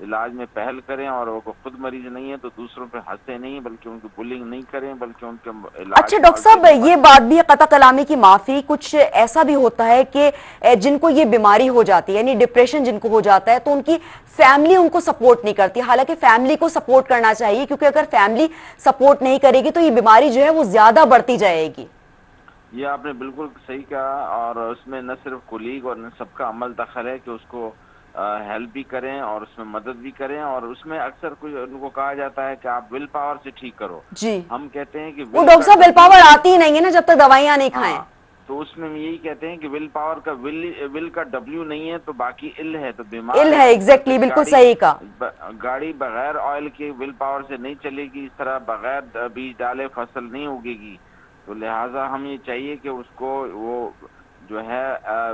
علاج میں پہل کریں اور وہ خود مریض نہیں ہے تو دوسروں پہ ہنسے نہیں بلکہ ان کی بلنگ نہیں کریں بلکہ ان کے علاج اچھا ڈاکٹر صاحب یہ بات بھی ہے، قطع کلامی کی معافی، کچھ ایسا بھی ہوتا ہے کہ جن کو یہ بیماری ہو جاتی ہے یعنی ڈپریشن جن کو ہو جاتا ہے تو ان کی فیملی ان کو سپورٹ نہیں کرتی، حالانکہ فیملی کو سپورٹ کرنا چاہیے کیونکہ اگر فیملی سپورٹ نہیں کرے گی تو یہ بیماری جو ہے وہ زیادہ بڑھتی جائے گی۔ یہ آپ نے بالکل صحیح کہا، اور اس میں نہ صرف کولیگ اور نہ سب کا عمل دخل ہے کہ اس کو ہیلپ بھی کریں اور اس میں مدد بھی کریں، اور اس میں اکثر کچھ ان کو کہا جاتا ہے کہ آپ ول پاور سے ٹھیک کرو، جی ہم کہتے ہیں کہ وہ ول ڈاکٹر کا صاحب ول ڈبلیو پاور نہیں۔ آتی ہی نہیں ہے نا جب تک دوائیاں نہیں کھائیں۔ ہاں تو اس میں ہم یہی کہتے ہیں کہ ول پاور کا ول کا ڈبلیو نہیں ہے تو باقی ال ہے، تو بیمار ال ہے ہے، جس طرح سے ایگزیکٹلی بالکل صحیح کہا۔ گاڑی بغیر آئل کے ول پاور سے نہیں چلے گی، اس طرح بغیر بیج ڈالے فصل نہیں اگے گی، تو لہٰذا ہم یہ چاہیے کہ اس کو وہ جو ہے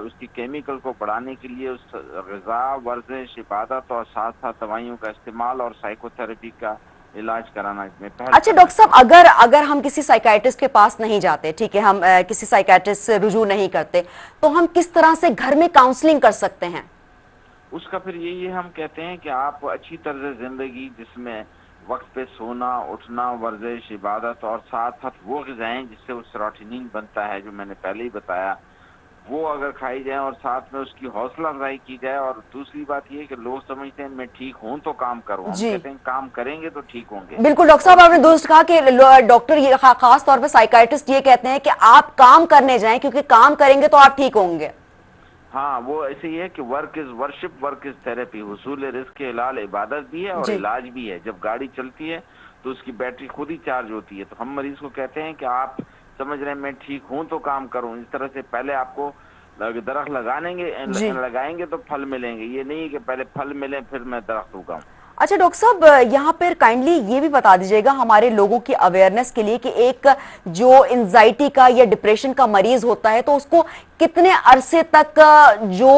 اس کی کیمیکل کو بڑھانے کے لیے اس غذا، ورزش، عبادت اور ساتھ ساتھ دوائیوں کا استعمال اور سائیکو تھراپی کا علاج کرانا اس میں پہل اچھا کرنا ڈاکٹر صاحب چاہیے۔ اگر ہم کسی سائیکائٹسٹ کے پاس نہیں جاتے، ٹھیک ہے، ہم کسی سائیکائٹسٹ سے رجوع نہیں کرتے تو ہم کس طرح سے گھر میں کاؤنسلنگ کر سکتے ہیں؟ اس کا پھر یہی ہم کہتے ہیں کہ آپ اچھی طرز زندگی جس میں وقت پہ سونا، اٹھنا، ورزش، عبادت اور ساتھ ساتھ وہ غذائیں جس سے وہ سیروٹونین بنتا ہے جو میں نے پہلے ہی بتایا، وہ اگر کھائی جائیں اور ساتھ میں اس کی حوصلہ افزائی کی جائے، اور دوسری بات یہ کہ لوگ سمجھتے ہیں میں ٹھیک ہوں تو کام کروں، ہم جی کہتے ہیں کام کریں گے تو ٹھیک ہوں گے، بالکل ڈاکٹر اور صاحب، اس آپ نے کی درست کہا کہ ڈاکٹر یہ خاص طور پہ سائیکائٹسٹ یہ کہتے ہیں کہ آپ کام کرنے جائیں کیونکہ کام کریں گے تو آپ ٹھیک ہوں گے۔ ہاں وہ ایسے ہی ہے کہ work is worship, work is therapy, حصول رزق کے حلال عبادت بھی ہے اور جی علاج بھی ہے۔ جب گاڑی چلتی ہے تو اس کی بیٹری خود ہی چارج ہوتی ہے، تو ہم مریض کو کہتے ہیں کہ آپ سمجھ رہے ہیں میں ٹھیک ہوں تو کام کروں، اس طرح سے پہلے آپ کو درخت جی لگائیں گے تو پھل ملیں گے، یہ نہیں کہ پہلے پھل ملیں پھر میں درخت اگاؤں۔ اچھا ڈاکٹر صاحب یہاں پر کائنڈلی یہ بھی بتا دیجیے گا ہمارے لوگوں کی اویئرنیس کے لیے کہ ایک جو انزائٹی کا یا ڈپریشن کا مریض ہوتا ہے تو اس کو کتنے عرصے تک جو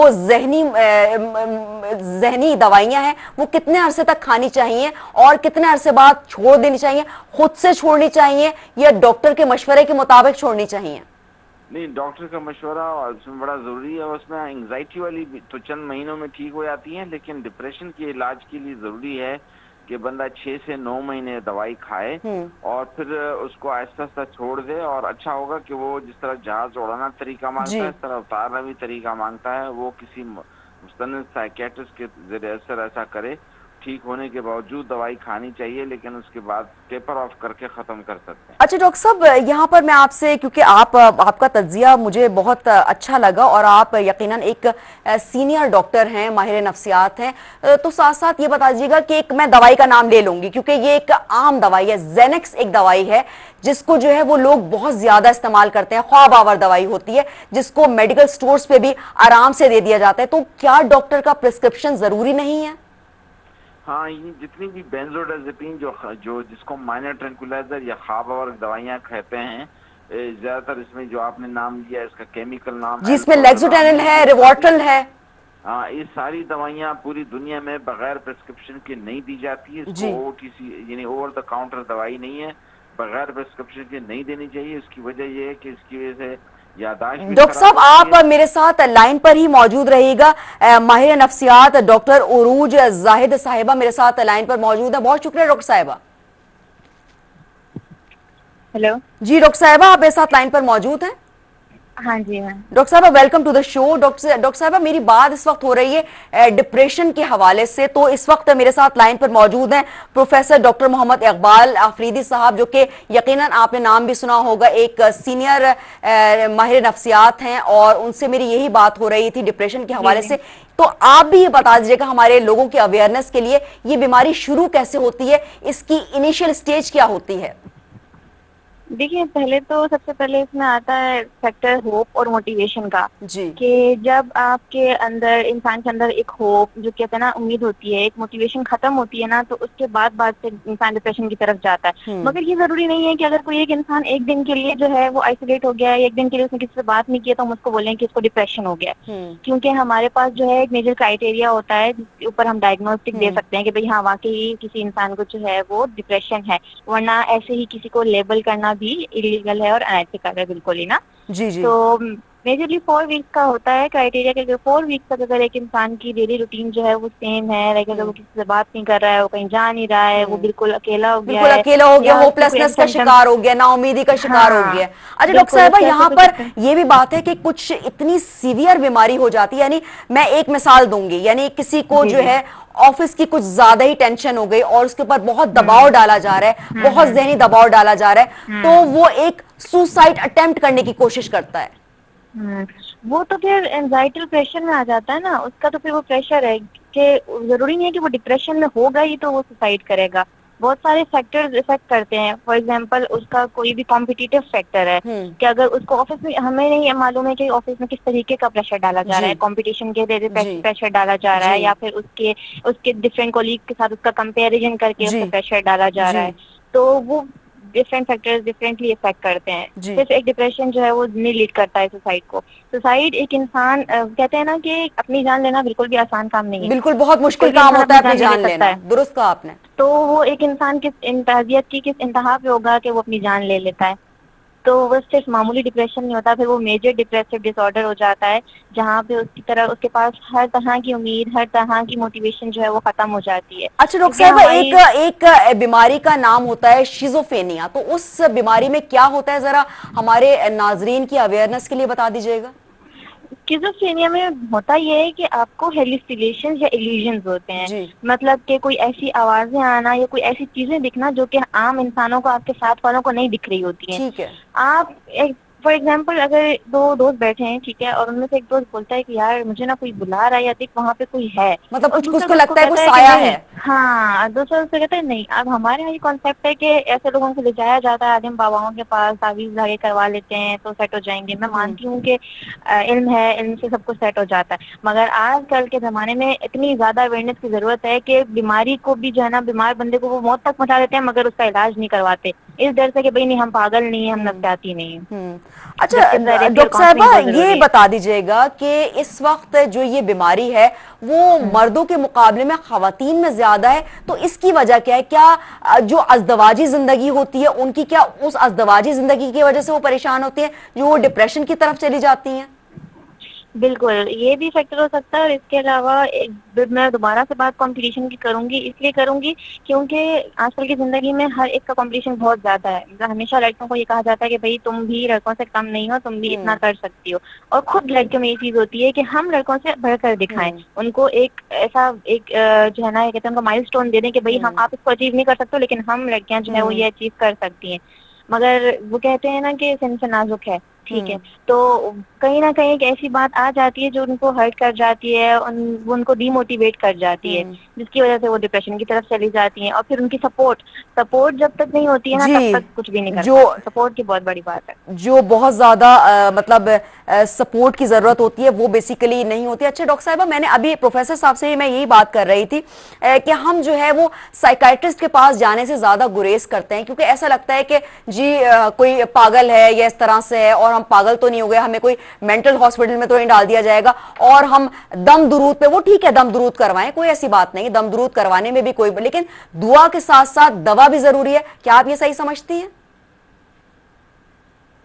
ذہنی دوائیاں ہیں وہ کتنے عرصے تک کھانی چاہیے اور کتنے عرصے بعد چھوڑ دینی چاہیے، خود سے چھوڑنی چاہیے یا ڈاکٹر کے مشورے کے مطابق چھوڑنی چاہیے؟ نہیں، ڈاکٹر کا مشورہ اس میں بڑا ضروری ہے، اس میں انگزائٹی والی تو چند مہینوں میں ٹھیک ہو جاتی ہیں، لیکن ڈپریشن کے علاج کے لیے ضروری ہے کہ بندہ 6 سے 9 مہینے دوائی کھائے اور پھر اس کو آہستہ آہستہ چھوڑ دے، اور اچھا ہوگا کہ وہ جس طرح جہاز اڑانا طریقہ مانگتا ہے جی اس طرح اتارنا بھی طریقہ مانگتا ہے، وہ کسی مستند سائیکیٹرسٹ کے زیر اثر ایسا کرے، ٹھیک ہونے کے باوجود دوائی کھانی چاہیے لیکن اس کے بعد ٹیپر آف کر کے ختم کر سکتے ہیں۔ اچھا ڈاکٹر صاحب یہاں پر میں آپ سے، کیونکہ آپ کا تجزیہ مجھے بہت اچھا لگا اور آپ یقیناً ایک سینئر ڈاکٹر ہیں، ماہر نفسیات ہیں، تو ساتھ ساتھ یہ بتا دیجیے گا کہ ایک میں دوائی کا نام لے لوں گی کیونکہ یہ ایک عام دوائی ہے، زینکس ایک دوائی ہے جس کو جو ہے وہ لوگ بہت زیادہ استعمال کرتے ہیں، خواب آور دوائی ہوتی ہے جس کو میڈیکل سٹورز پہ بھی آرام سے دے دیا جاتا ہے، تو کیا ڈاکٹر کا پرسکرپشن ضروری نہیں ہے؟ ہاں، یہ جتنی بھی بینزوڈازپین جو جس کو مائنر ٹرینکولائزر یا خواب آور دوائیاں کہتے ہیں، زیادہ تر اس میں جو آپ نے نام لیا اس کا کیمیکل نام جس میں لیگزوٹینل الفورزولامین، ہے، یہ ساری، ریوارٹرل ہے۔ ہاں یہ ساری دوائیاں پوری دنیا میں بغیر پرسکرپشن کے نہیں دی جاتی ہے، اس کو جی او ٹی سی یعنی اوور دا کاؤنٹر دوائی نہیں ہے، بغیر پرسکرپشن کے نہیں دینی چاہیے۔ اس کی وجہ یہ ہے کہ اس کی وجہ سے یادداشت بھی ڈاکٹر خراب صاحب ہوتی آپ ہے۔ میرے ساتھ لائن پر ہی موجود رہیے گا، ماہر نفسیات ڈاکٹر عروج زاہد صاحبہ میرے ساتھ لائن پر موجود ہے، بہت شکریہ ڈاکٹر صاحبہ۔ ہیلو، جی ڈاکٹر صاحبہ آپ میرے ساتھ لائن پر موجود ہیں؟ ہاں جی میم۔ ڈاکٹر صاحبہ welcome to the show. Doctor صاحبہ میری بات اس وقت ہو رہی ہے ڈپریشن کے حوالے سے، تو اس وقت میرے ساتھ لائن پر موجود ہیں پروفیسر ڈاکٹر محمد اقبال آفریدی صاحب، جو کہ یقیناً آپ نے نام بھی سنا ہوگا، ایک سینئر ماہر نفسیات ہیں اور ان سے میری یہی بات ہو رہی تھی ڈپریشن کے جی حوالے جی، سے۔ تو آپ بھی یہ بتا دیجیے گا ہمارے لوگوں کی اویئرنیس کے لیے یہ بیماری شروع کیسے ہوتی ہے، اس کی انیشیل سٹیج کیا ہوتی ہے؟ دیکھیے پہلے تو سب سے پہلے اس میں آتا ہے فیکٹر ہوپ اور موٹیویشن کا، جی کہ جب آپ کے اندر، انسان کے اندر ایک ہوپ جو کہتے ہیں نا امید ہوتی ہے، ایک موٹیویشن ختم ہوتی ہے نا، تو اس کے بعد سے انسان ڈپریشن کی طرف جاتا ہے۔ مگر یہ ضروری نہیں ہے کہ اگر کوئی ایک انسان ایک دن کے لیے جو ہے وہ آئسولیٹ ہو گیا ہے، ایک دن کے لیے اس نے کسی سے بات نہیں کیا تو ہم اس کو بولیں کہ اس کو ڈپریشن ہو گیا ہے، کیونکہ ہمارے پاس جو ہے ایک میجر کرائٹیریا ہوتا ہے جس کے اوپر ہم ڈائگنوسٹک دے سکتے ہیں کہ بھئی ہاں واقعی کسی انسان کو جو ہے وہ ڈپریشن ہے، ورنہ ایسے ہی کسی کو لیبل کرنا بھی ایلیگل ہے اور انیتھیکل ہے بالکل ہی نا۔ جی جی تو میجرلی 4 ویکس کا ہوتا ہے کرائٹیریا کہ 4 ویکس تک اگر ایک انسان کی ڈیلی روٹین جو ہے وہ سیم ہے، لائک اگر وہ کسی سے بات نہیں کر رہا ہے، وہ کہیں جا نہیں رہا ہے، وہ بالکل اکیلا ہو گیا بالکل ہے، اکیلا ہو گیا، یا ہوپ اس کے کوئی لیسنس کا symptoms، شکار ہو گیا، نا امیدی کا شکار ہو ہاں گیا. اچھا ڈاکٹر بالکل اس صاحبہ کے ایسے یہاں کوئی پر symptoms، یہ بھی بات ہے کہ کچھ اتنی سیویئر بیماری ہو جاتی ہے، یعنی میں ایک مثال دوں گی، یعنی کسی کو جی جو جی ہے آفس کی کچھ زیادہ ہی ٹینشن ہو گئی اور اس کے اوپر بہت دباؤ ڈالا جا رہا ہے، بہت ذہنی دباؤ ڈالا جا رہا ہے، تو وہ ایک سوسائڈ اٹیمپٹ کرنے کی کوشش کرتا ہے. وہ تو پھر اینزائٹی پریشر میں آ جاتا ہے نا، اس کا تو پھر وہ پریشر ہے کہ ضروری نہیں ہے کہ وہ ڈپریشن میں ہوگا ہی تو وہ سوسائڈ کرے گا. بہت سارے فیکٹرز افیکٹ کرتے ہیں. فار ایگزامپل اس کا کوئی بھی کمپٹیٹیو فیکٹر ہے کہ اگر اس کو آفس میں، ہمیں نہیں معلوم ہے کہ آفس میں کس طریقے کا پریشر ڈالا جا رہا جی ہے، کمپٹیشن کے ذریعے جی پریشر ڈالا جا رہا ہے، جی یا پھر اس کے ڈفرینٹ کولیگ کے ساتھ اس کا کمپیریزن کر کے اس جی پہ پریشر ڈالا جا رہا جی ہے، تو وہ ڈفرینٹ فیکٹرز ڈفرینٹلی افیکٹ کرتے ہیں. جی صرف ایک ڈپریشن جو ہے وہ نہیں لیڈ کرتا ہے سوسائڈ کو. سوسائڈ ایک انسان کہتے ہیں نا کہ اپنی جان لینا بالکل بھی آسان کام نہیں ہے. بالکل بہت مشکل کوئی بھی کام انسان ہوتا ہے اپنی نہیں لے جان سکتا لینا، ہے. درست کہا آپ نے. تو وہ ایک انسان کس انتہازیت کی کس انتہا پہ ہوگا کہ وہ اپنی جان لے لیتا ہے. تو وہ صرف معمولی ڈپریشن نہیں ہوتا، پھر وہ میجر ڈپریسو ڈس آرڈر ہو جاتا ہے، جہاں پہ اس کے پاس ہر طرح کی امید، ہر طرح کی موٹیویشن جو ہے وہ ختم ہو جاتی ہے. اچھا ڈاکٹر کیونکہ صاحبہ، ہماری ایک بیماری کا نام ہوتا ہے شیزوفینیا، تو اس بیماری میں کیا ہوتا ہے، ذرا ہمارے ناظرین کی اویئرنس کے لیے بتا دیجئے گا. اسکیزوفرینیا میں ہوتا یہ ہے کہ آپ کو ہیلوسینیشن یا ایلیوژنز ہوتے ہیں. جی مطلب کہ کوئی ایسی آوازیں آنا یا کوئی ایسی چیزیں دکھنا جو کہ عام انسانوں کو، آپ کے ساتھ والوں کو نہیں دکھ رہی ہوتی ہیں. ٹھیک ہے. آپ فار ایگزامپل اگر دو دوست بیٹھے ہیں، ٹھیک ہے، اور ان میں سے ایک دوست بولتا ہے کہ یار مجھے نا کوئی بلا رہا ہے یا دیکھ وہاں پہ کوئی ہے، مطلب اور کچھ دوسرا کو دوست کو لگتا ہے کوئی کہتا ہے کہ سایہ نہیں. ہے. ہاں دوسرا دوست کہتا ہے نہیں. اب ہمارے یہاں یہ کانسیپٹ ہے کہ ایسے لوگوں کو لے جایا جاتا ہے عالم باباؤں کے پاس، تعویذ دھاگے کروا لیتے ہیں تو سیٹ ہو جائیں گے. میں مانتی ہوں کہ علم ہے، علم سے سب کچھ سیٹ ہو جاتا ہے، مگر آج کل کے زمانے میں اتنی زیادہ اویئرنیس کی ضرورت ہے کہ بیماری کو بھی جو ہے نا، بیمار بندے کو وہ موت تک پہنچا دیتے ہیں مگر اس کا علاج نہیں کرواتے، اس ڈر سے کہ بھئی نہیں ہم پاگل نہیں ہیں، ہم نفسیاتی نہیں ہیں. اچھا جبکہ تھیراپی اور ڈاکٹر کاؤنسلنگ صاحبہ، بہت یہ ضروری ہے. بتا دیجئے گا کہ اس وقت جو یہ بیماری ہے وہ مردوں کے مقابلے میں خواتین میں زیادہ ہے، تو اس کی وجہ کیا ہے؟ کیا جو ازدواجی زندگی ہوتی ہے ان کی، کیا اس ازدواجی زندگی کی وجہ سے وہ پریشان ہوتی ہیں جو وہ ڈپریشن کی طرف چلی جاتی ہیں؟ بالکل یہ بھی فیکٹر ہو سکتا ہے. اور اس کے علاوہ میں دوبارہ سے بات کمپٹیشن کی کروں گی، اس لیے کروں گی کیونکہ آج کل کی زندگی میں ہر ایک کا کمپٹیشن بہت زیادہ ہے. ہمیشہ لڑکوں کو یہ کہا جاتا ہے کہ بھئی تم بھی لڑکوں سے کم نہیں ہو، تم بھی اتنا کر سکتی ہو. اور خود لڑکیوں میں یہ چیز ہوتی ہے کہ ہم لڑکوں سے بڑھ کر دکھائیں، ان کو ایک ایسا ایک جو ہے نا، یہ کہتے ہیں ان کو مائل سٹون دے دیں کہ بھئی ہم، آپ اس کو اچیو نہیں کر سکتے لیکن ہم لڑکیاں جو ہے وہ یہ اچیو کر سکتی ہیں. مگر وہ کہتے ہیں نا کہ سن سے نازک ہے، ٹھیک ہے، تو کہیں نہ کہیں ایک ایسی بات آ جاتی ہے جو ان کو ہرٹ کر جاتی ہے، وہ ان کو ڈی موٹیویٹ کر جاتی ہے، جس کی وجہ سے وہ ڈپریشن کی طرف چلی جاتی ہیں. اور پھر ان کی سپورٹ جب تک نہیں ہوتی ہے نا، تب جی، تک کچھ بھی نہیں کر جو پاتے. سپورٹ کی بہت بڑی بات ہے. جو بہت زیادہ مطلب سپورٹ کی ضرورت ہوتی ہے وہ بیسیکلی نہیں ہوتی. اچھا ڈاکٹر صاحبہ، میں نے ابھی پروفیسر صاحب سے میں یہی بات کر رہی تھی کہ ہم جو ہے وہ سائیکائٹرسٹ کے پاس جانے سے زیادہ گریز کرتے ہیں، کیونکہ ایسا لگتا ہے کہ جی کوئی پاگل ہے یا اس طرح سے ہے، اور ہم پاگل تو نہیں ہو گئے، ہمیں کوئی مینٹل ہاسپٹل میں تو نہیں ڈال دیا جائے گا، اور ہم دم درود پہ، وہ ٹھیک ہے دم درود کروائیں، کوئی ایسی بات نہیں، دم درود کروانے میں بھی کوئی، لیکن دعا کے ساتھ ساتھ دوا بھی ضروری ہے. کیا آپ یہ صحیح سمجھتی ہیں؟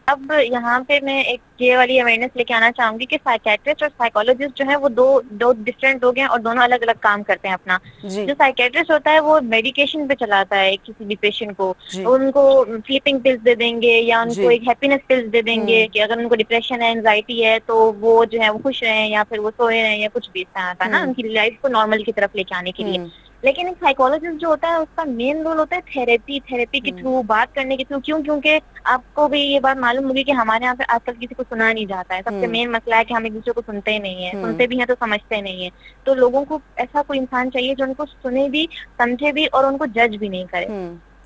اب یہاں پہ میں ایک یہ والی اویئرنیس لے کے آنا چاہوں گی کہ سائیکیٹرسٹ اور سائیکولوجسٹ جو ہیں وہ دو ڈفرینٹ لوگ ہیں اور دونوں الگ الگ کام کرتے ہیں اپنا. جی جو سائیکیٹرسٹ ہوتا ہے وہ میڈیکیشن پہ چلاتا ہے کسی بھی پیشنٹ کو، جی ان کو سلیپنگ پلس دے دیں گے یا ان کو جی ایک ہیپینس پلس دے دیں گے کہ اگر ان کو ڈپریشن ہے، انزائٹی ہے، تو وہ جو ہے وہ خوش رہیں یا پھر وہ سوئے رہیں یا کچھ بھی اس طرح کا نا، ان کی لائف کو نارمل کی طرف لے کے آنے کے لیے. لیکن ایک سائیکولوجسٹ جو ہوتا ہے اس کا مین رول ہوتا ہے تھیراپی کے تھرو، بات کرنے کے تھرو. کیونکہ آپ کو بھی یہ بات معلوم ہوگی کہ ہمارے یہاں پہ آج کل کسی کو سنا نہیں جاتا ہے. سب سے مین مسئلہ ہے کہ ہم ایک دوسرے کو سنتے ہی نہیں ہیں، سنتے بھی ہیں تو سمجھتے نہیں ہیں. تو لوگوں کو ایسا کوئی انسان چاہیے جو ان کو سنے بھی، سمجھے بھی اور ان کو جج بھی نہیں کرے،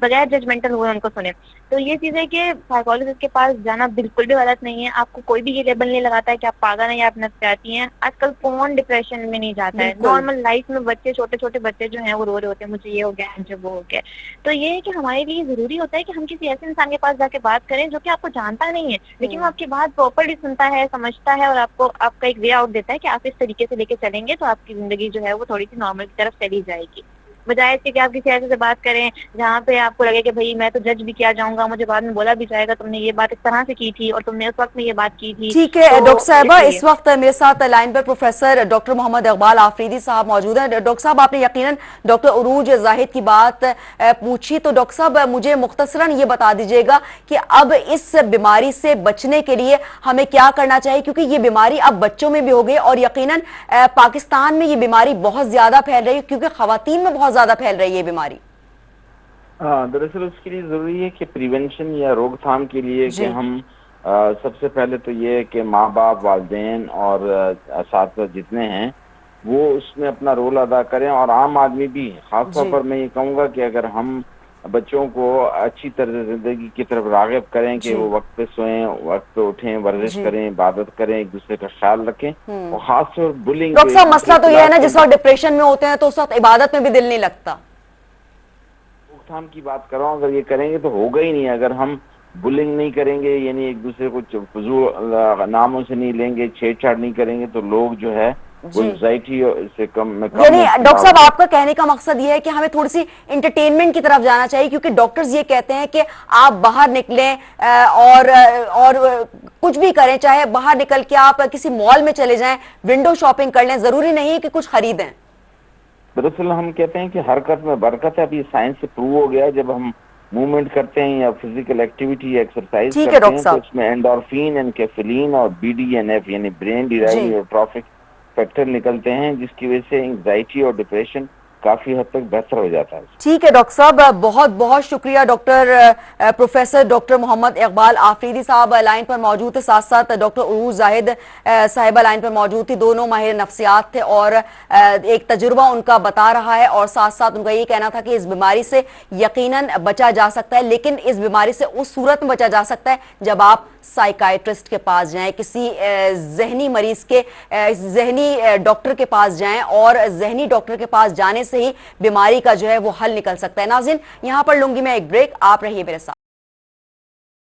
بغیر ججمنٹل ہوئے ان کو سنے. تو یہ چیز ہے کہ سائیکولوجسٹ کے پاس جانا بالکل بھی غلط نہیں ہے. آپ کو کوئی بھی یہ لیبل نہیں لگاتا ہے کہ آپ پاگل ہیں یا آپ نفسیاتی ہیں. آج کل کون ڈپریشن میں نہیں جاتا ہے؟ بالکل. نارمل لائف میں بچے، چھوٹے چھوٹے بچے جو ہیں وہ رو رہے ہوتے ہیں مجھے یہ ہو گیا، مجھے وہ ہو گیا. تو یہ ہے کہ ہمارے لیے ضروری ہوتا ہے کہ ہم کسی ایسے انسان کے پاس جا کے بات کریں جو کہ آپ کو جانتا نہیں ہے لیکن وہ آپ کی بات پراپرلی سنتا ہے، سمجھتا ہے، اور آپ کا ایک وے آؤٹ دیتا ہے کہ آپ اس طریقے سے لے کے چلیں گے تو آپ کی زندگی جو ہے وہ تھوڑی سی نارمل کی طرف چلی جائے گی. بجائے اس کے کہ آپ کسی ایسے سے بات کریں جہاں پہ آپ کو لگے کہ بھائی میں تو جج بھی کیا جاؤں گا, مجھے بعد میں بولا بھی جائے گا تم نے یہ بات اس طرح سے کی تھی اور تم نے اس وقت میں یہ بات کی تھی. ٹھیک ہے تو ڈاکٹر صاحبہ, لیے اس وقت میرے ساتھ لائن پر پروفیسر ڈاکٹر محمد اقبال آفریدی صاحب موجود ہیں. ڈاکٹر صاحب آپ نے یقیناً ڈاکٹر عروج زاہد کی بات پوچھی, تو ڈاکٹر صاحب مجھے مختصراً یہ بتا دیجیے گا کہ اب اس بیماری سے بچنے کے لیے ہمیں کیا کرنا چاہیے, کیونکہ یہ بیماری اب بچوں میں بھی ہو گئی اور یقیناً پاکستان میں یہ بیماری بہت زیادہ پھیل رہی ہے, کیونکہ خواتین میں بہت زیادہ پھیل رہی ہے یہ بیماری. ہاں, دراصل اس کے لیے ضروری ہے کہ پریونشن یا روک تھام کے لیے کہ جی ہم سب سے پہلے تو یہ ہے کہ ماں باپ, والدین اور اساتذہ جتنے ہیں وہ اس میں اپنا رول ادا کریں, اور عام آدمی بھی. خاص طور جی پر میں یہ کہوں گا کہ اگر ہم بچوں کو اچھی طرز زندگی کی طرف راغب کریں کہ جی وہ وقت پہ سوئیں, وقت پہ اٹھیں, ورزش جی کریں, عبادت کریں, ایک دوسرے کا خیال رکھیں, اور خاص طور بلنگ جو ڈاکٹر صاحب ایک دوسرے مسئلہ تو کو یہ ہے نا, آج کل جس وقت ڈپریشن میں ہوتے ہیں تو اس وقت عبادت میں بھی دل نہیں لگتا. روک تھام کی بات کر رہا ہوں, اگر یہ کریں گے تو ہوگا ہی نہیں. اگر ہم بلنگ نہیں کریں گے, یعنی ایک دوسرے کو فضول ناموں سے نہیں لیں گے, چھیڑ چھاڑ نہیں کریں گے, تو لوگ جو ہے وہ جی, انزائٹی سے کم یعنی ڈاکٹر مبتلا صاحب ہوتے ہیں. آپ کا کہنے کا مقصد یہ ہے کہ ہمیں تھوڑی سی انٹرٹینمنٹ کی طرف جانا چاہیے, کیونکہ ڈاکٹرز یہ کہتے ہیں کہ آپ باہر نکلیں اور کچھ بھی کریں, چاہے باہر نکل کے آپ کسی مال میں چلے جائیں, ونڈو شاپنگ کر لیں, ضروری نہیں ہے کہ کچھ خریدیں. دراصل ہم کہتے ہیں کہ حرکت میں برکت ہے. ابھی سائنس سے پروو ہو گیا ہے, جب ہم موومنٹ کرتے ہیں یا فزیکل ایکٹیویٹی یا ایکسرسائز ٹھیک ہے کرتے ڈاکٹر ہیں تو صاحب. اس میں اینڈورفین اینڈ کیفلین اور BDNF یعنی برین ڈیرائیوڈ جی نیوروٹرافک فیکٹر نکلتے ہیں, جس کی وجہ سے انگزائٹی اور ڈپریشن کافی حد تک بہتر ہو جاتا ہے. ٹھیک ہے ڈاکٹر صاحب, بہت بہت شکریہ ڈاکٹر پروفیسر ڈاکٹر محمد اقبال آفریدی صاحب لائن پر موجود تھے, ساتھ ساتھ ڈاکٹر عروج زاہد صاحبہ لائن پر موجود تھی. دونوں ماہر نفسیات تھے اور ایک تجربہ ان کا بتا رہا ہے, اور ساتھ ساتھ ان کا یہ کہنا تھا کہ اس بیماری سے یقیناً بچا جا سکتا ہے, لیکن اس بیماری سے اس صورت میں بچا جا سکتا ہے جب آپ سائیکائٹرسٹ کے پاس جائیں, کسی ذہنی مریض کے ذہنی ڈاکٹر کے پاس جائیں, اور ذہنی ڈاکٹر کے پاس جانے سے ہی بیماری کا جو ہے وہ حل نکل سکتا ہے. ناظرین یہاں پر لوں گی میں ایک بریک, آپ رہیے میرے ساتھ.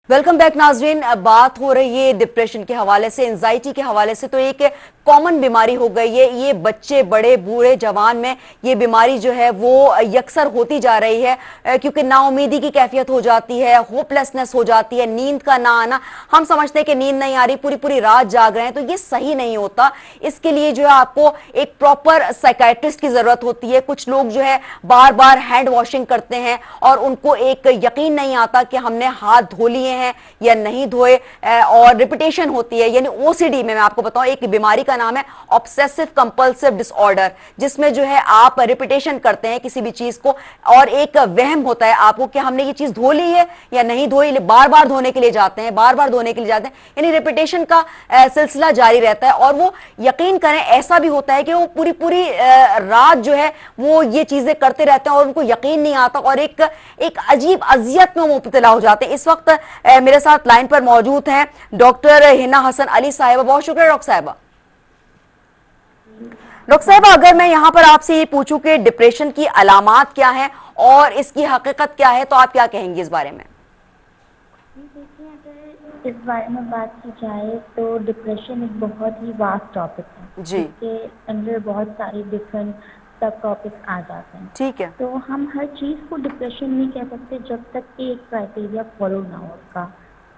ویلکم بیک ناظرین, بات ہو رہی ہے ڈپریشن کے حوالے سے, انزائٹی کے حوالے سے. تو ایک کامن بیماری ہو گئی ہے یہ, بچے, بڑے, بوڑھے, جوان میں یہ بیماری جو ہے وہ یکسر ہوتی جا رہی ہے, کیونکہ نا امیدی کی کیفیت ہو جاتی ہے, ہوپ لیسنس ہو جاتی ہے, نیند کا نہ آنا. ہم سمجھتے ہیں کہ نیند نہیں آ رہی, پوری پوری رات جاگ رہے ہیں, تو یہ صحیح نہیں ہوتا. اس کے لیے جو ہے آپ کو ایک پراپر سائیکائٹرسٹ کی ضرورت ہوتی ہے. کچھ لوگ جو ہے بار بار ہینڈ واشنگ کرتے ہیں اور ان کو ایک یقین نہیں آتا کہ ہم نے ہاتھ دھو لیے ہیں یا نہیں دھوئے, اور ریپیٹیشن ہوتی ہے. یعنی OCD میں آپ کو بتاؤں ایک بیماری کا نام ہے آبسیسو کمپلسیو ڈس آرڈر, جس میں جو ہے آپ ریپیٹیشن کرتے ہیں کسی بھی چیز کو, اور ایک وہم ہوتا ہے آپ کو کہ ہم نے یہ چیز دھو لی ہے یا نہیں دھوئی, بار بار دھونے کے لیے جاتے ہیں, بار بار دھونے کے لیے جاتے ہیں. یعنی ریپیٹیشن کا سلسلہ جاری رہتا ہے, اور وہ یقین کریں ایسا بھی ہوتا ہے کہ وہ پوری پوری رات جو ہے وہ یہ چیزیں کرتے رہتے ہیں اور ان کو یقین نہیں آتا, اور ایک عجیب اذیت میں مبتلا ہو جاتے ہیں. اس وقت میرے ساتھ لائن پر موجود ہیں ڈاکٹر ہنا حسن علی صاحبہ. بہت شکریہ ڈاکٹر صاحبہ. ڈاکٹر صاحبہ اگر میں یہاں پر آپ سے یہ پوچھوں کہ ڈپریشن کی علامات کیا ہیں اور اس کی حقیقت کیا ہے, تو آپ کیا کہیں گے اس بارے میں؟ دیکھیں, اگر اس بارے میں بات کی جائے تو ڈپریشن ایک بہت ہی واسٹ ٹاپک ہے, جی جس کے اندر بہت سارے ڈفرینٹ سب ٹاپکس آ جاتے ہیں. ٹھیک ہے. تو ہم ہر چیز کو ڈپریشن نہیں کہہ سکتے جب تک کہ ایک کرائٹیریا فالو نہ ہو اس کا.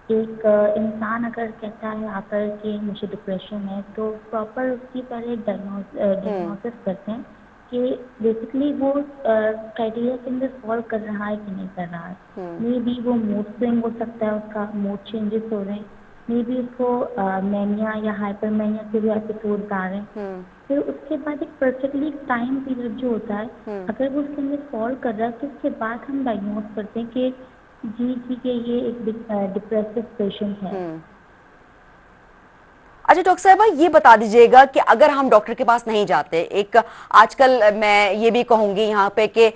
ایک انسان اگر کہتا ہے آ کر کہ مجھے ڈپریشن ہے, تو پراپر اس کی پہلے ڈائگنوسس کرتے ہیں کہ بیسکلی وہ کرائٹیریا کے اندر فال کر رہا ہے کہ نہیں کر رہا ہے. مے بی وہ موڈ سوئنگ ہو سکتا ہے, اس کا موڈ چینجز ہو رہے ہیں, مے بی اس کو مینیا یا ہائپر مینیا کے بھی ایپیسوڈز آ رہے ہیں. پھر اس کے بعد ایک پرفیکٹلی ٹائم پیریڈ جو ہوتا ہے, اگر وہ اس کے اندر فال کر رہا ہے تو اس کے بعد ہم ڈائگنوز کرتے ہیں کہ جی کہ یہ ایک ڈپریسو پیشنٹ ہے. اچھا ڈاکٹر صاحبہ یہ بتا دیجئے گا کہ اگر ہم ڈاکٹر کے پاس نہیں جاتے, ایک آج کل میں یہ بھی کہوں گی یہاں پہ کہ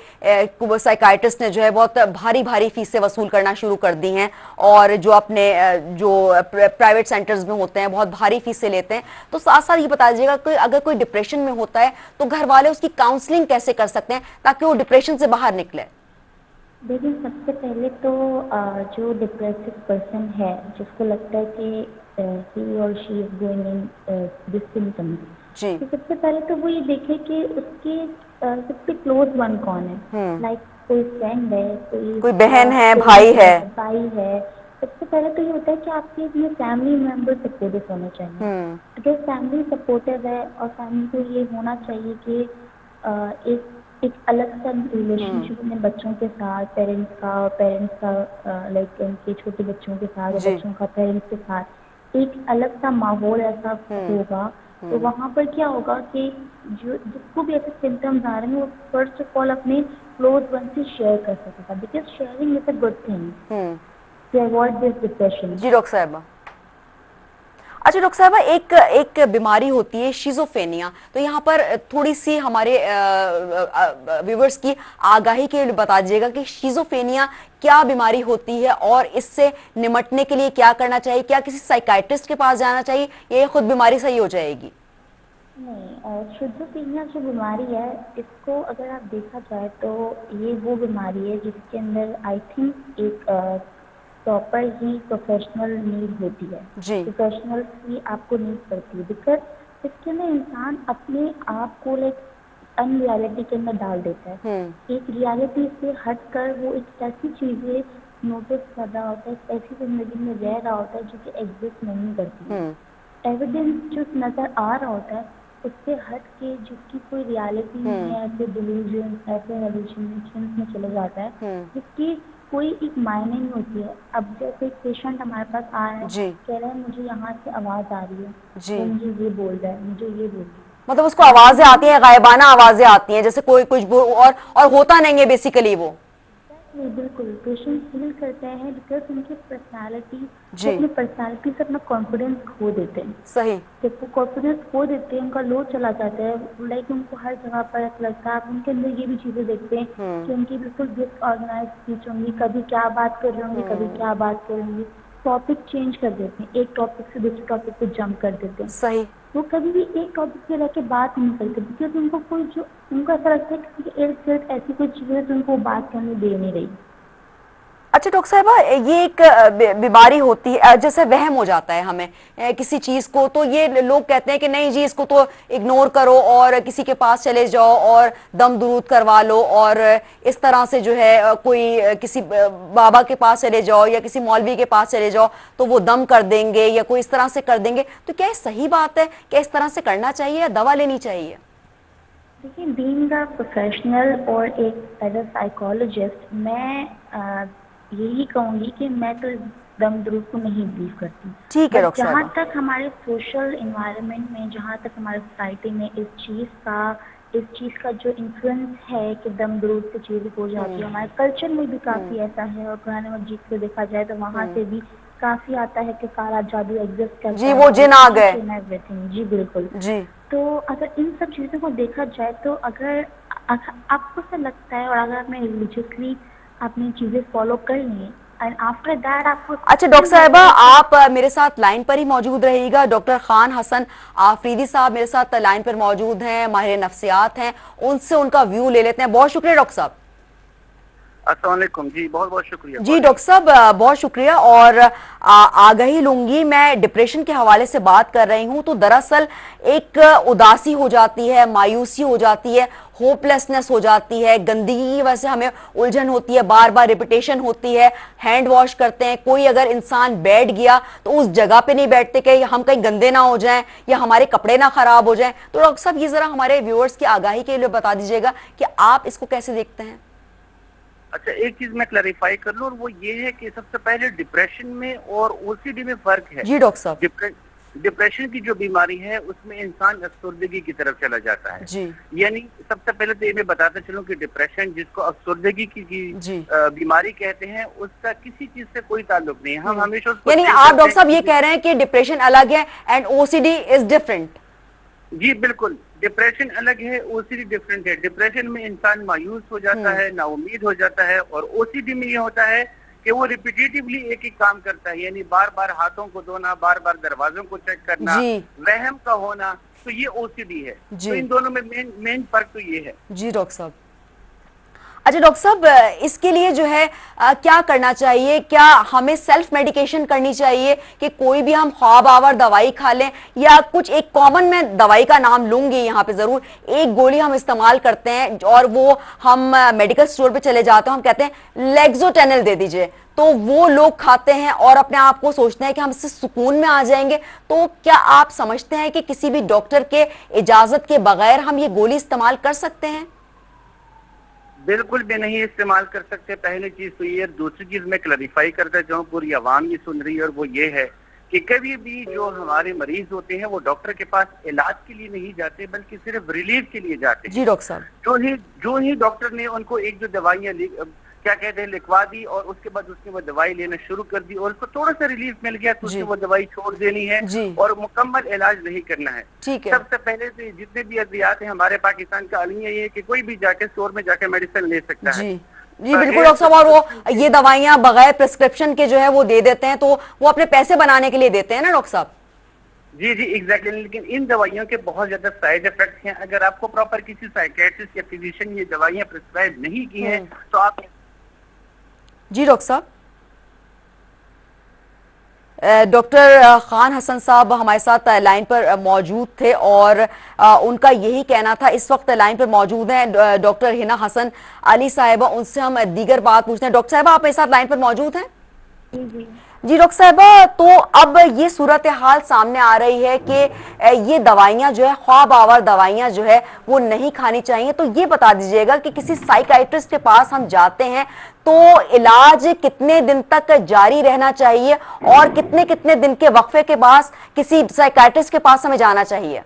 سائیکائٹرسٹ نے جو ہے بہت بھاری بھاری فیسیں وصول کرنا شروع کر دی ہیں, اور جو اپنے جو پرائیویٹ سینٹرز میں ہوتے ہیں بہت بھاری فیسیں لیتے ہیں. تو ساتھ ساتھ یہ بتا دیجئے گا کہ اگر کوئی ڈپریشن میں ہوتا ہے تو گھر والے اس کی کاؤنسلنگ کیسے کر سکتے ہیں تاکہ وہ ڈپریشن سے باہر نکلے؟ دیکھیں, سب سے پہلے تو جو ڈپریسو پرسن ہے, جس کو لگتا ہے کہ he or she is going in this symptoms, جی تو سب سے پہلے تو وہ یہ دیکھے کہ اس کے سب سے کلوز ون کون ہے، لائک کوئی فرینڈ ہے، کوئی بہن ہے، parent بھائی ہے. بھائی ہے. سب سے پہلے تو یہ ہوتا ہے کہ آپ کے یہ فیملی ممبر سپورٹو ہونے چاہیے. اگر فیملی سپورٹو ہے اور فیملی کو یہ ہونا چاہیے کہ ایک الگ سا ریلیشن شپ اپنے بچوں کے ساتھ، پیرنٹس کا لائک ان کے چھوٹے بچوں کے ساتھ یا جی بچوں کا پیرنٹس کے ساتھ ایک الگ سا ماحول ایسا ہوگا. تو وہاں پر کیا ہوگا کہ جس کو بھی ایسے سمٹمز آ رہے ہیں وہ فرسٹ آف آل اپنے کلوز ون سے شیئر کر سکے گا، because sharing is a good thing to avoid this depression. جی ڈاکٹر صاحبہ. اچھا ڈاکٹر صاحبہ، ایک بیماری ہوتی ہے شیزوفینیا، تو یہاں پر تھوڑی سی ہمارے ویورز کی آگاہی کے لیے بتا دیجیے گا کہ شیزوفینیا کیا بیماری ہوتی ہے اور اس سے نمٹنے کے لیے کیا کرنا چاہیے؟ کیا کسی سائیکائٹرسٹ کے پاس جانا چاہیے یا یہ خود بیماری صحیح ہو جائے گی؟ نہیں، شیزوفرینیا جو بیماری ہے اس کو اگر آپ دیکھا جائے تو یہ وہ بیماری ہے جس کے اندر آئی تھنک ایک پراپر ہی پروفیشنل نیڈ ہوتی ہے. جی پروفیشنل کی آپ کو نیڈ پڑتی ہے، بیکاز اس کے اندر انسان اپنے آپ کو لائک ان ریالٹی کے اندر ڈال دیتا ہے. ایک ریالٹی سے ہٹ کر وہ ایک ایسی چیزیں نوٹس کر رہا ہوتا ہے، ایک ایسی زندگی میں رہ رہا ہوتا ہے جو کہ ایگزسٹ نہیں کرتی ہے. ایویڈنس جو نظر آ رہا ہوتا ہے اس سے ہٹ کے جس کی کوئی ریالٹی نہیں ہے، ایسے ڈیلیوژن ایسے ہیلوسینیشنز میں چلے جاتا ہے جس کی کوئی ایک معنی نہیں ہوتی ہے. اب جیسے ایک پیشنٹ ہمارے پاس آ رہا ہے، جی کہہ رہا ہے مجھے یہاں سے آواز آ رہی ہے، جی وہ مجھے یہ بول رہا ہے، مجھے یہ بول رہی ہے. مطلب اس کو آوازیں آتی ہیں، غائبانہ آوازیں آتی ہیں جیسے کوئی کچھ اور ہوتا نہیں ہے بیسیکلی وہ. نہیں، بالکل پیشنٹ فیل کرتے ہیں بیکاز ان کی پرسنالٹی، وہ جی اپنی پرسنالٹی سے اپنا کانفیڈینس کھو دیتے ہیں. صحیح. جب وہ کانفیڈینس کھو دیتے ہیں، ان کا لو چلا جاتا ہے، لائک ان کو ہر جگہ پر ایسا لگتا ہے. آپ ان کے اندر یہ بھی چیزیں دیکھتے ہیں کہ ان کی بالکل ڈس آرگنائز اسپیچ ہوں گی، کبھی کیا بات کر رہے ہوں گے، کبھی کیا بات کر رہے ہوں گے. ٹاپک چینج کر دیتے ہیں، ایک ٹاپک سے دوسرے ٹاپک پہ جمپ کر دیتے ہیں. صحیح. وہ کبھی بھی ایک ٹاپک پہ رہ کے بات نہیں کرتے بیکاز ان کو کوئی جو ان کو ایسا لگتا ہے کہ ارد گرد ایسی کوئی چیز ہے جو ان کو بات کرنے دے نہیں رہی. اچھا ڈاکٹر صاحبہ، یہ ایک بیماری ہوتی ہے جیسے وہم ہو جاتا ہے ہمیں کسی چیز کو، تو یہ لوگ کہتے ہیں کہ نہیں جی اس کو تو اگنور کرو اور کسی کے پاس چلے جاؤ اور دم درود کروا لو، اور اس طرح سے جو ہے کوئی کسی بابا کے پاس چلے جاؤ یا کسی مولوی کے پاس چلے جاؤ تو وہ دم کر دیں گے یا کوئی اس طرح سے کر دیں گے. تو کیا یہ صحیح بات ہے؟ کیا اس طرح سے کرنا چاہیے یا دوا لینی چاہیے؟ دیکھیے، بینگ اے پروفیشنل اور ایک ایز اے سائیکالوجسٹ میں یہی کہوں گی کہ میں تو دم درود کو نہیں بلیو کرتی. ٹھیک ہے بٹ ڈاکٹر جہاں صاحبہ. تک ہمارے سوشل انوائرمنٹ میں، جہاں تک ہمارے سوسائٹی میں اس چیز کا جو انفلوئنس ہے کہ دم درود سے چیزیں ہو جاتی ہے، ہمارے کلچر میں بھی کافی ایسا ہے. اور قرآن مجید کو دیکھا جائے تو وہاں سے بھی کافی آتا ہے کہ کالا جادو ایگزسٹ جی کرتا وہ ہے، جن آ گئے. Every thing. جی بالکل. جی تو اگر ان سب چیزوں کو دیکھا جائے تو اگر آپ کو ایسا لگتا ہے اور اگر آپ نے ریلیجیسلی اپنی چیزیں فالو کر لیں اینڈ آفٹر دیٹ آپ کو اچھا ڈاکٹر صاحبہ، آپ میرے ساتھ لائن پر ہی موجود رہیے گا. ڈاکٹر خان حسن آفریدی صاحب میرے ساتھ لائن پر موجود ہیں، ماہر نفسیات ہیں، ان سے ان کا ویو لے لیتے ہیں. بہت شکریہ ڈاکٹر صاحب. السلام علیکم. جی بہت بہت شکریہ. جی ڈاکٹر صاحب بہت شکریہ. اور آگہی لوں گی، میں ڈپریشن کے حوالے سے بات کر رہی ہوں. تو دراصل ایک اداسی ہو جاتی ہے، مایوسی ہو جاتی ہے، ہوپلیسنس ہو جاتی ہے، گندگی کی وجہ سے ہمیں الجھن ہوتی ہے، بار بار ریپیٹیشن ہوتی ہے. ہینڈ واش کرتے ہیں، کوئی اگر انسان بیٹھ گیا تو اس جگہ پہ نہیں بیٹھتے کہ ہم کہیں گندے نہ ہو جائیں یا ہمارے کپڑے نہ خراب ہو جائیں. تو ڈاکٹر صاحب یہ ذرا ہمارے ویورز کی آگاہی کے لیے بتا دیجیے گا کہ آپ اس کو کیسے دیکھتے ہیں؟ اچھا، ایک چیز میں کلیریفائی کر لوں، اور وہ یہ ہے کہ سب سے پہلے ڈپریشن میں اور او سی ڈی میں فرق ہے. جی ڈاکٹر صاحب. ڈپریشن کی جو بیماری ہے اس میں انسان افسردگی کی طرف چلا جاتا ہے. جی یعنی سب سے پہلے تو یہ میں بتاتا چلوں کہ ڈپریشن جس کو افسردگی کی جی بیماری کہتے ہیں، اس کا کسی چیز سے کوئی تعلق نہیں ہے. ہم ہمیشہ اس کو یعنی آپ ڈاکٹر صاحب یہ کہہ رہے ہیں کہ ڈپریشن الگ ہے and O C D is different? جی بالکل، ڈپریشن الگ ہے، او سی ڈی ڈفرینٹ ہے. ڈپریشن میں انسان مایوس ہو جاتا ہے، نا امید ہو جاتا ہے. اور او سی ڈی میں یہ ہوتا ہے کہ وہ ریپیٹیٹیولی ایک ہی کام کرتا ہے، یعنی بار بار ہاتھوں کو دھونا، بار بار دروازوں کو چیک کرنا، جی وہم کا ہونا. تو یہ او سی ڈی ہے. تو جی ان دونوں میں مین فرق تو یہ ہے. جی ڈاکٹر صاحب. اچھا ڈاکٹر صاحب، اس کے لیے جو ہے کیا کرنا چاہیے؟ کیا ہمیں سیلف میڈیکیشن کرنی چاہیے کہ کوئی بھی ہم خواب آور دوائی کھا لیں، یا کچھ ایک کامن، میں دوائی کا نام لوں گی یہاں پہ ضرور، ایک گولی ہم استعمال کرتے ہیں اور وہ ہم میڈیکل سٹور پہ چلے جاتے ہیں، ہم کہتے ہیں لیگزوٹینل دے دیجئے، تو وہ لوگ کھاتے ہیں اور اپنے آپ کو سوچتے ہیں کہ ہم اس سے سکون میں آ جائیں گے. تو کیا آپ سمجھتے ہیں کہ کسی بھی ڈاکٹر کے اجازت کے بغیر ہم یہ گولی استعمال کر سکتے ہیں؟ بالکل بھی نہیں استعمال کر سکتے. پہلی چیز تو یہ. دوسری چیز میں کلیریفائی کرتا جاؤں، پوری عوام یہ سن رہی ہے، اور وہ یہ ہے کہ کبھی بھی جو ہمارے مریض ہوتے ہیں وہ ڈاکٹر کے پاس علاج کے لیے نہیں جاتے بلکہ صرف ریلیف کے لیے جاتے ہیں. جی ڈاکٹر صاحب، جو ہی ڈاکٹر نے ان کو ایک جو دوائیاں کیا کہتے ہیں لکھوا دی، اور اس کے بعد اس نے وہ دوائی لینا شروع کر دی اور اس کو تھوڑا سا ریلیف مل گیا تو اس نے وہ دوائی چھوڑ دینی ہے اور مکمل علاج نہیں کرنا ہے. سب سے پہلے سے جتنے بھی ادویات ہیں ہمارے پاکستان کا عالمیہ یہ ہے کہ کوئی بھی جا کے اسٹور میں جا کے میڈیسن لے سکتا ہے. جی بالکل ڈاکٹر صاحب، اور وہ یہ دوائیاں بغیر پرسکرپشن کے جو ہے وہ دے دیتے ہیں، تو وہ اپنے پیسے بنانے کے لیے دیتے ہیں نا ڈاکٹر صاحب؟ جی ایگزیکٹلی. لیکن ان دوائیوں کے بہت زیادہ سائیڈ افیکٹس ہیں. اگر آپ کو پراپر کسی سائیکیٹرسٹ یا فزیشین یہ دوائیاں پرسکرائب نہیں کی ہیں تو آپ... جی ڈاکٹر صاحب، ڈاکٹر خان حسن صاحب ہمارے ساتھ لائن پر موجود تھے اور ان کا یہی کہنا تھا. اس وقت لائن پر موجود ہیں ڈاکٹر ہنا حسن علی صاحبہ، ان سے ہم دیگر بات پوچھتے ہیں. ڈاکٹر صاحبہ، آپ میرے ساتھ لائن پر موجود ہیں؟ جی ڈاکٹر صاحبہ، تو اب یہ صورتحال سامنے آ رہی ہے کہ یہ دوائیاں جو ہے، خواب آور دوائیاں جو ہے وہ نہیں کھانی چاہیے. تو یہ بتا دیجئے گا کہ کسی سائیکائٹرسٹ کے پاس ہم جاتے ہیں تو علاج کتنے دن تک جاری رہنا چاہیے اور کتنے دن کے وقفے کے بعد کسی سائیکائٹرسٹ کے پاس ہمیں جانا چاہیے؟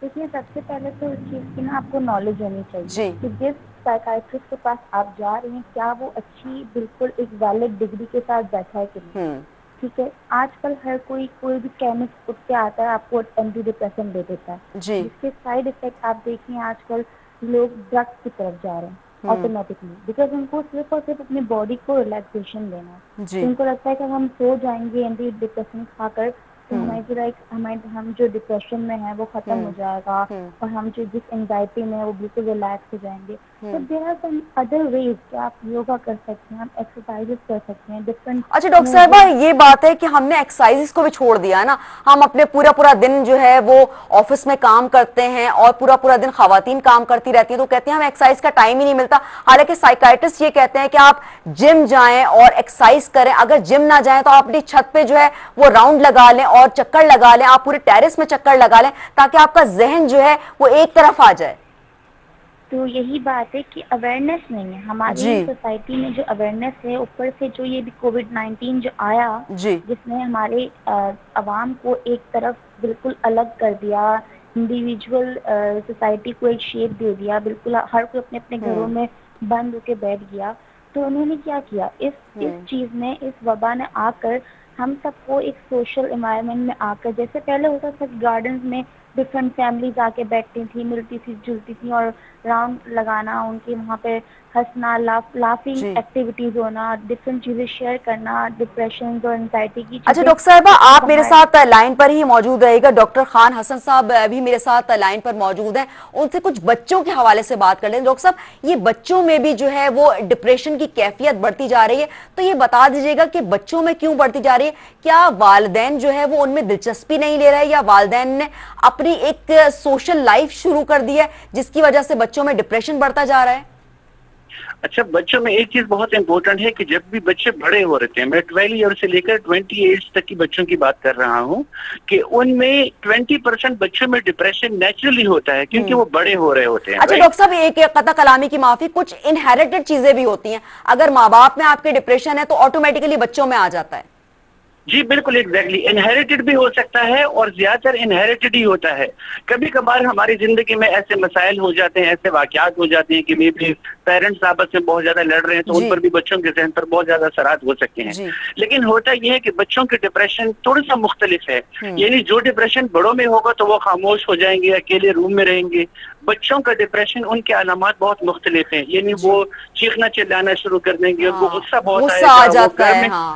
دیکھیے، سب سے پہلے تو اس چیز کی آپ کو نالج ہونی چاہیے کہ جس سائیکائٹرسٹ کے پاس آپ جا رہے ہیں کیا وہ اچھی بالکل ایک ویلڈ ڈگری کے ساتھ بیٹھا ہے کہ نہیں. ٹھیک ہے، آج کل ہر کوئی بھی کیمسٹ اٹھ کے آتا ہے آپ کو اینٹی ڈپریسنٹ دے دیتا ہے، جس کے سائیڈ افیکٹ آپ دیکھیں آج کل لوگ ڈرگس کی طرف جا رہے ہیں آٹومیٹکلی، بیکاز ان کو صرف اور صرف اپنی باڈی کو ریلیکسیشن دینا ہے. ان کو لگتا ہے کہ ہم سو جائیں گے اینٹی ڈپریسنٹ کھا کر تو ہم جو ڈپریشن میں ہیں وہ ختم ہو جائے گا اور ہم جو جس انزائٹی میں وہ بالکل ریلیکس ہو جائیں گے. تو there are some other ways کہ آپ یوگا کر سکتے ہیں، آپ ایکسرسائز کر سکتے ہیں ڈفرنٹ. اچھا ڈاکٹر صاحبہ، یہ بات ہے کہ ہم نے ایکسرسائز کو بھی چھوڑ دیا ہے نا. ہم اپنے پورا دن جو ہے وہ آفس میں کام کرتے ہیں اور پورا دن خواتین کام کرتی رہتی ہیں، تو کہتے ہیں ہمیں ایکسرسائز کا ٹائم ہی نہیں ملتا. حالانکہ سائیکائٹرسٹ یہ کہتے ہیں کہ آپ جم جائیں اور ایکسرسائز کریں. اگر جم نہ جائیں تو آپ اپنی چھت پہ جو ہے وہ راؤنڈ لگا لیں اور چکر لگا لیں، آپ پورے ٹیرس میں چکر لگا لیں تاکہ آپ کا ذہن جو ہے وہ ایک طرف آ جائے. تو یہی بات ہے کہ اویئرنیس نہیں ہے ہماری سوسائٹی میں. جو اویئرنیس ہے اوپر سے جو یہ کووڈ-19 جو آیا جس نے ہمارے عوام کو ایک طرف بالکل الگ کر دیا، انڈیویجول سوسائٹی کو ایک شیپ دے دیا، بالکل ہر کوئی اپنے اپنے گھروں میں بند ہو کے بیٹھ گیا. تو انہوں نے کیا کیا، اس چیز میں، اس وبا نے آ کر ہم سب کو ایک سوشل انوائرمنٹ میں آ کر، جیسے پہلے ہوتا تھا گارڈنز میں ڈفرینٹ فیملیز آ کے بیٹھتی تھیں، ملتی تھی، جلتی تھیں اور راؤنڈ لگانا، ان کے وہاں پہ ہنسنا، لافنگ ایکٹیویٹیز ہونا، ڈفرینٹ چیزیں شیئر کرنا، ڈپریشن اور انزائٹی کی چیزیں. اچھا ڈاکٹر صاحبہ، آپ میرے ساتھ لائن پر ہی موجود رہے گا. ڈاکٹر خان حسن صاحب بھی میرے ساتھ لائن پر موجود ہیں، ان سے کچھ بچوں کے حوالے سے بات کر لیں. ڈاکٹر صاحب، یہ بچوں میں بھی جو ہے وہ ڈپریشن کی کیفیت بڑھتی جا رہی ہے، تو یہ بتا دیجیے گا کہ بچوں میں کیوں بڑھتی جا رہی ہے؟ کیا والدین جو ہے وہ ان میں دلچسپی نہیں لے رہے، یا والدین نے اپنی ایک سوشل لائف شروع کر دی ہے جس کی وجہ سے بچوں میں ڈپریشن بڑھتا جا رہا ہے؟ اچھا، بچوں میں ایک چیز بہت امپورٹنٹ ہے کہ جب بھی بچے بڑے ہو رہے ہیں، میں 12 ایئر سے لے کر 20 ایج تک کی بچوں کی بات کر رہا ہوں، کہ ان میں 20% بچوں میں ڈپریشن نیچرلی ہوتا ہے کیونکہ وہ بڑے ہو رہے ہوتے ہیں. اچھا ڈاکٹر صاحب، ایک قطع کلامی کی معافی، کچھ انہیریٹڈ چیزیں بھی ہوتی ہیں. اگر ماں باپ میں آپ کے ڈپریشن ہے تو آٹومیٹکلی بچوں میں آ جاتا ہے. جی بالکل ایگزیکٹلی. انہیریٹڈ بھی ہو سکتا ہے اور زیادہ تر انہیریٹڈ ہی ہوتا ہے. کبھی کبھار ہماری زندگی میں ایسے مسائل ہو جاتے ہیں، ایسے واقعات ہو جاتے ہیں کہ میرے پیرنٹس آپس میں بہت زیادہ لڑ رہے ہیں تو ان پر بھی بچوں کے ذہن پر بہت زیادہ اثرات ہو سکتے ہیں. لیکن ہوتا یہ ہے کہ بچوں کے ڈپریشن تھوڑا سا مختلف ہے. یعنی جو ڈپریشن بڑوں میں ہوگا تو وہ خاموش ہو جائیں گے، اکیلے روم میں رہیں گے. بچوں کا ڈپریشن، ان کے علامات بہت مختلف ہیں. یعنی وہ چیخنا چلانا شروع کر دیں گے، ان کو غصہ بہت آئے گا،